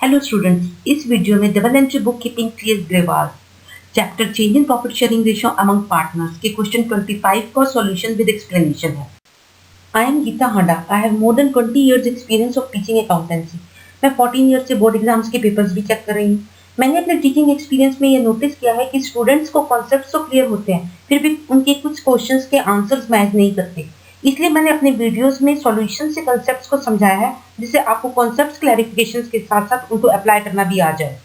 Hello students, इस video में double entry book keeping CS Grewal chapter change in profit sharing ratio among partners के question 25 का solution with explanation है। I am Geeta Handa. I have more than 20 years experience of teaching accountancy. मैं 14 years से board exams के papers भी check कर रही हूँ। मैंने अपने टीचिंग एक्सपीरियंस में ये नोटिस किया है कि स्टूडेंट्स को कॉन्सेप्ट्स तो क्लियर होते हैं, फिर भी उनके कुछ क्वेश्चंस के आंसर्स मैच नहीं करते। इसलिए मैंने अपने वीडियोस में सॉल्यूशन से कॉन्सेप्ट्स को समझाया है, जिससे आपको कॉन्सेप्ट्स क्लैरिफिकेशंस के साथ साथ उनको अप्लाई करना भी आ जाए।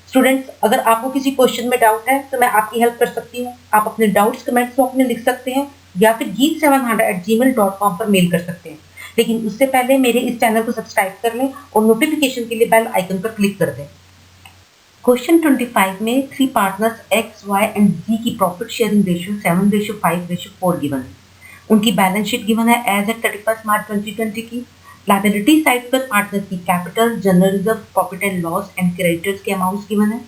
स्टूडेंट्स, अगर आपको किसी क्वेश्चन में डाउट है तो मैं आपकी हेल्प कर सकती हूँ। आप अपने डाउट्स कमेंट्स बॉक्स में लिख सकते हैं या फिर geek700@gmail.com पर मेल कर सकते हैं। लेकिन उससे पहले मेरे इस चैनल को सब्सक्राइब कर लें और नोटिफिकेशन के लिए बेल आइकन पर क्लिक कर दें। क्वेश्चन 25 में 3 partners X, Y and Z की प्रॉफिट शेयरिंग रेशियो 7:5:4 गिवन है। उनकी बैलेंस शीट गिवन है एज एट 31 मार्च 2020 की। लायबिलिटी साइड पर पार्टनर्स की capital, general reserve, profit and loss and creditors के अमाउंट्स गिवन है।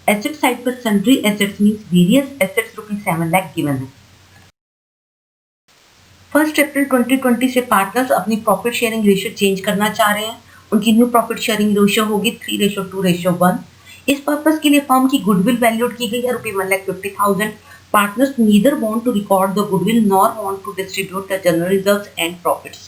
एसेट साइड पर sundry assets means various assets ₹7 lakh given है। 1 अप्रैल 2020 से पार्टनर्स अपनी प्रॉफिट शेयरिंग रेशियो चेंज करना चाह रहे हैं। उनकी न्यू प्रॉफिट शेयरिंग रेशियो होगी 3:2:1। इस पर्पस के लिए फर्म की गुडविल वैल्यूड की गई है ₹1,50,000। Partners neither want to record the goodwill nor want to distribute the general reserves and profits.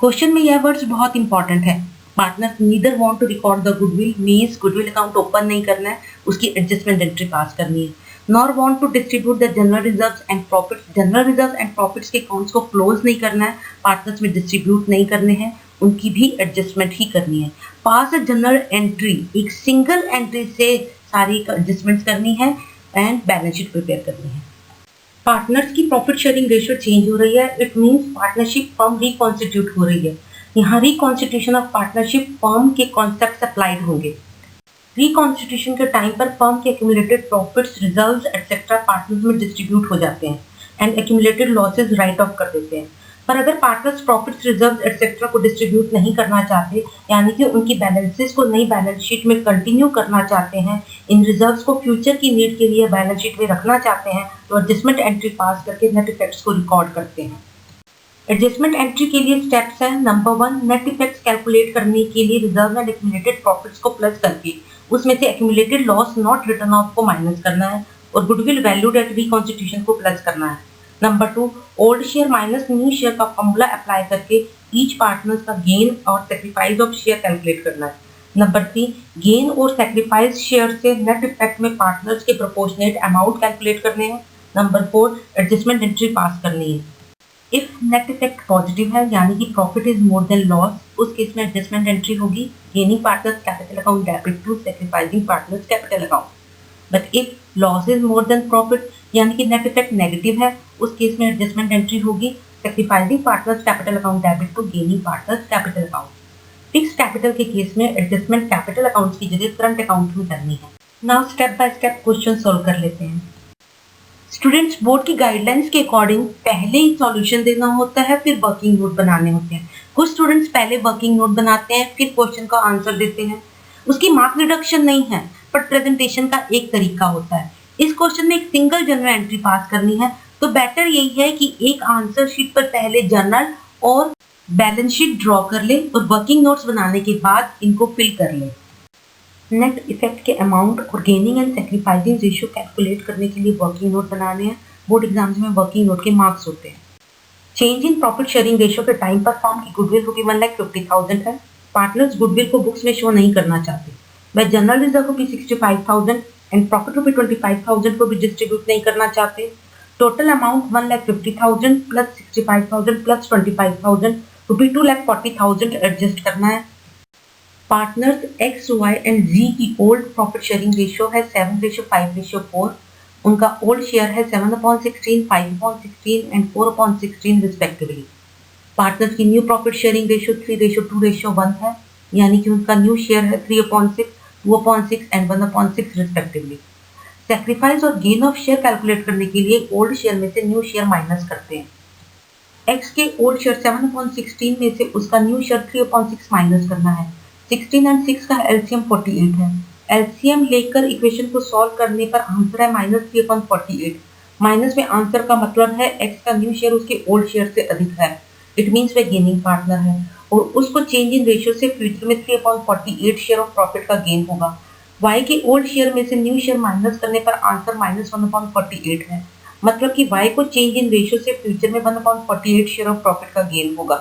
Question में यह वर्ड्स बहुत इंपॉर्टेंट है। Partners neither want to record the goodwill means goodwill account open नहीं करना है, उसकी एडजस्टमेंट एंट्री पास करनी है। Nor want to distribute the general reserves and profits, general reserve and profits के अकाउंट्स को क्लोज नहीं करना है, पार्टनर्स में डिस्ट्रीब्यूट नहीं करने हैं, उनकी भी एडजस्टमेंट ही करनी है। पास अ जनरल एंट्री, एक सिंगल एंट्री से सारी एडजस्टमेंट करनी है एंड बैलेंस शीट प्रिपेयर करनी है। पार्टनर्स की प्रॉफिट शेयरिंग रेशियो चेंज हो रही है, it means partnership firm reconstitute हो रही है। यहाँ रिकॉन्स्टिट्यूशन ऑफ पार्टनरशिप फर्म के कॉन्सेप्ट्स अप्लाइड होंगे। रिकॉन्स्टिट्यूशन के टाइम पर फर्म के accumulated profits, reserves etcetera partners में डिस्ट्रीब्यूट हो जाते हैं and accumulated losses right of कर देते हैं। पर अगर पार्टनर्स प्रॉफिट्स, रिजर्व्स एटसेट्रा को डिस्ट्रीब्यूट नहीं करना चाहते, यानी कि उनकी बैलेंसेस को नई बैलेंस शीट में कंटिन्यू करना चाहते हैं, इन रिजर्व्स को फ्यूचर की नीड के लिए बैलेंस शीट में रखना चाहते हैं, तो एडजस्टमेंट एंट्री पास करके नेट इफेक्ट्स को रिकॉर्ड करते हैं। एडजस्टमेंट एंट्री के लिए स्टेप्स हैं। नंबर 1, नेट इफेक्ट्स कैलकुलेट करने के लिए रिजर्व एंड एक्यूमुलेटेड प्रॉफिट्स को प्लस करके उसमें से accumulated loss not return of को माइनस करना है और गुडविल वैल्यूड एट रिकॉन्स्टिट्यूशन को प्लस करना है। Number 2, old share minus new share का फॉर्मूला अप्लाई करके ईच पार्टनर का गेन और सेक्रीफाइस ऑफ शेयर कैलकुलेट करना है। नंबर 3, गेन और सेक्रीफाइस शेयर से नेट इफेक्ट में पार्टनर्स के प्रोपोर्शनेट अमाउंट कैलकुलेट करने हैं। नंबर 4, एडजस्टमेंट एंट्री पास करनी है। इफ नेट इफेक्ट पॉजिटिव है, यानी कि profit is more than loss, उस केस में एडजस्टमेंट एंट्री होगी gaining partners capital account debit to sacrificing partners capital account. But if loss is more than profit, यानी कि नेट इफेक्ट नेगेटिव है, उस केस में एडजस्टमेंट एंट्री होगी sacrificing partners capital account debit to gaining partners capital account. Fix capital के case में adjustment capital accounts की जगह करंट अकाउंट में करनी है। Now step by step question solve कर लेते हैं। स्टूडेंट्स, बोर्ड की गाइडलाइंस के अकॉर्डिंग पहले ही सॉल्यूशन देना होता है, फिर वर्किंग नोट बनाने होते हैं। कुछ स्टूडेंट्स पहले वर्किंग नोट बनाते हैं, फिर क्वेश्चन का आंसर देते हैं। उसकी मार्क रिडक्शन नहीं है, पर प्रेजेंटेशन का एक तरीका होता है। इस क्वेश्चन में एक सिंगल जनरल एंट्री पास करनी है, तो बेटर यही है कि एक आंसर शीट पर पहले जनरल और बैलेंस शीट ड्रॉ कर ले और वर्किंग नोट्स बनाने के बाद इनको फिल कर ले। नेट इफेक्ट के अमाउंट और gaining and sacrificing ratio calculate करने के लिए वर्किंग नोट बनाने हैं। बोर्ड एग्जाम्स में वर्किंग नोट के मार्क्स होते हैं। Change in profit sharing ratio के टाइम पर फर्म की गुडविल ₹1,50,000 है। पार्टनर्स गुडविल को बुक्स में शो नहीं करना चाहते। वह जनरल रिजर्व ₹65,000 एंड प्रॉफिट ₹25,000 को भी डिस्ट्रीब्यूट नहीं करना चाहते। Total amount 1,50,000 plus 65,000 plus 25,000 ₹2,40,000 adjust करना है। Partners X, Y and Z की ओल्ड प्रॉफिट शेयरिंग रेशियो है 7:5:4। उनका ओल्ड शेयर है 7/16, 5/16 एंड 4/16 रिस्पेक्टिवली। पार्टनर्स की न्यू प्रॉफिट शेयरिंग रेशियो 3:2:1 है, यानी कि उनका न्यू शेयर है 3/6, 2/6 एंड 1/6 रिस्पेक्टिवली। सेक्रीफाइस और गेन ऑफ शेयर कैलकुलेट करने के लिए ओल्ड शेयर में से न्यू शेयर माइनस करते हैं। X के ओल्ड शेयर 7/16 में से उसका न्यू शेयर 3/6 माइनस करना है। 16 एंड 6 का एलसीएम 48 है। एलसीएम लेकर इक्वेशन को सॉल्व करने पर आंसर है -3/48। माइनस में आंसर का मतलब है X का न्यू शेयर उसके ओल्ड शेयर से अधिक है, इट मीन्स वह गेनिंग पार्टनर है। और उसको चेंज इन रेशियो से फ्यूचर में 3/48 शेयर ऑफ प्रॉफिट का गेन होगा। y के ओल्ड शेयर में से न्यू शेयर माइनस करने पर आंसर -1/48 है। मतलब कि y को चेंज इन रेशियो से फ्यूचर में 1/48 शेयर ऑफ प्रॉफिट का गेन होगा।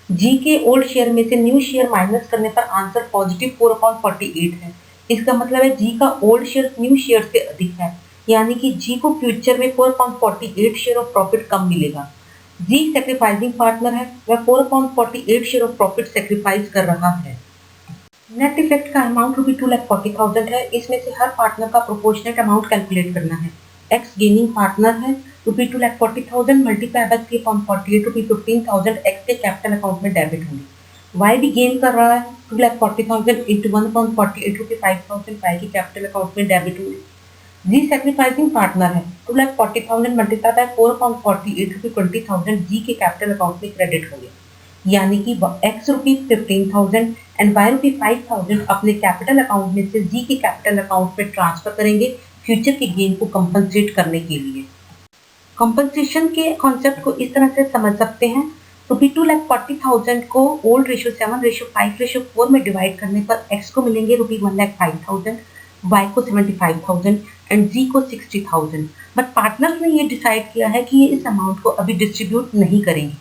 g के ओल्ड शेयर में से न्यू शेयर माइनस करने पर आंसर पॉजिटिव 4/48 है। इसका मतलब है g का ओल्ड शेयर न्यू शेयर से अधिक है, यानी कि g को फ्यूचर में 4/48 शेयर ऑफ प्रॉफिट कम मिलेगा। जी सैक्रिफाइसिंग पार्टनर है, वह 4/48 शेयर ऑफ प्रॉफिट सैक्रिफाइस कर रहा है। नेट इफेक्ट का अमाउंट ₹2,40,000 है। इसमें से हर पार्टनर का प्रोपोर्शनेट अमाउंट कैलकुलेट करना है। एक्स गेनिंग पार्टनर है, ₹2,40,000 मल्टीप्लाई बाय 3/48 ₹15,000 एक्स के कैपिटल अकाउंट में डेबिट होंगे। वाई भी गेन कर रहा है, 2,40,000 इंटू 1/48 ₹5,000 वाई के कैपिटल अकाउंट में डेबिट होंगे। जी सैक्रिफाइसिंग पार्टनर है, 2,40,000 मल्टीप्लाई बाय 4/48 ₹20,000 जी के कैपिटल अकाउंट में क्रेडिट होंगे, यानी कि एक्स ₹15,000 एंड वाई ₹5,000 अपने कैपिटल अकाउंट में से जी के कैपिटल अकाउंट में ट्रांसफर करेंगे फ्यूचर के गेन को कंपनसेट करने के लिए। कंपनसेशन के कॉन्सेप्ट को इस तरह से समझ सकते हैं, ₹2,40,000 को ओल्ड रेशियो 7:5:4 में डिवाइड करने पर एक्स को मिलेंगे ₹1,05,000, वाई को 75,000 एंड जी को 60,000। बट पार्टनर्स ने ये डिसाइड किया है कि ये इस अमाउंट को अभी डिस्ट्रीब्यूट नहीं करेंगे।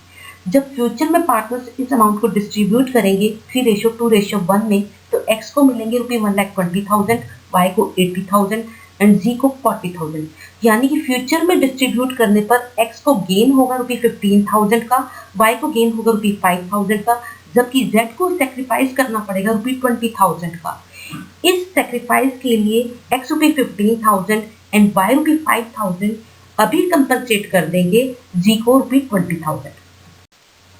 जब फ्यूचर में पार्टनर्स इस अमाउंट को डिस्ट्रीब्यूट करेंगे 3:2:1 में, तो एक्स को मिलेंगे ₹1,20,000, वाई को 80,000 एंड जी को 40,000। यानी कि फ्यूचर में डिस्ट्रीब्यूट करने पर एक्स को गेन होगा ₹15,000 का, वाई को गेन होगा ₹5,000 का, जबकि जेड को सेक्रीफाइस करना पड़ेगा ₹20,000 का। इस सेक्रीफाइस के लिए एक्स ₹15,000 एंड वाई ₹5,000 अभी कंपनसेट कर देंगे जी को ₹20,000।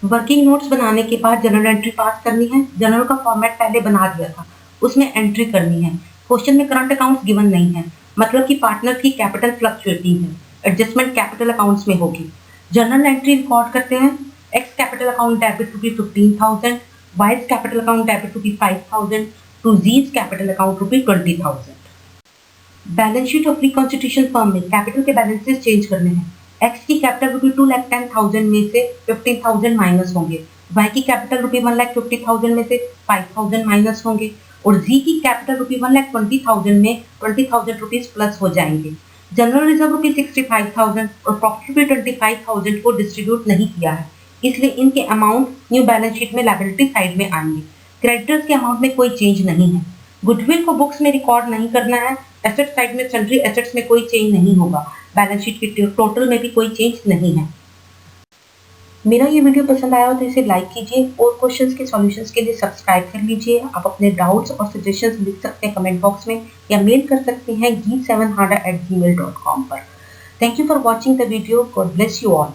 वर्किंग नोट्स बनाने के बाद जनरल एंट्री पास करनी है। जनरल का फॉर्मेट पहले बना दिया था, उसमें एंट्री करनी है। क्वेश्चन में करंट अकाउंट्स गिवन नहीं है, मतलब कि पार्टनर की कैपिटल फ्लक्चुएटिंग है, एडजस्टमेंट कैपिटल अकाउंट्स में होगी। जनरल एंट्री रिकॉर्ड करते हैं। X capital account debit ₹15,000, Y's capital account debit ₹5,000 to Z's capital account ₹20,000। Balance sheet of reconstitution firm में कैपिटल के बैलेंसेस चेंज करने हैं। एक्स की कैपिटल ₹2,10,000 में से 15,000 माइनस होंगे, वाई की कैपिटल ₹1,50,000 में से 5,000 माइनस होंगे और जी की कैपिटल ₹1,20,000 में 20,000 रुपीज प्लस हो जाएंगे। जनरल रिजर्व ₹65,000 और प्रॉफिट ₹25,000 को डिस्ट्रीब्यूट नहीं किया है, इसलिए इनके अमाउंट न्यू बैलेंस शीट में लायबिलिटी साइड में आएंगे। क्रेडिटर्स के अमाउंट में कोई चेंज नहीं है। गुडविल को बुक्स में रिकॉर्ड नहीं करना है। एसेट साइड में सन्ड्री एसेट्स में कोई चेंज नहीं होगा। बैलेंस शीट की टोटल में भी कोई चेंज नहीं है। मेरा ये वीडियो पसंद आया हो तो इसे लाइक कीजिए और क्वेश्चंस के सॉल्यूशंस के लिए सब्सक्राइब कर लीजिए। आप अपने डाउट्स और सजेशंस लिख सकते हैं कमेंट बॉक्स में या मेल कर सकते हैं geet7hada@gmail.com पर। Thank you for watching the video. God bless you all.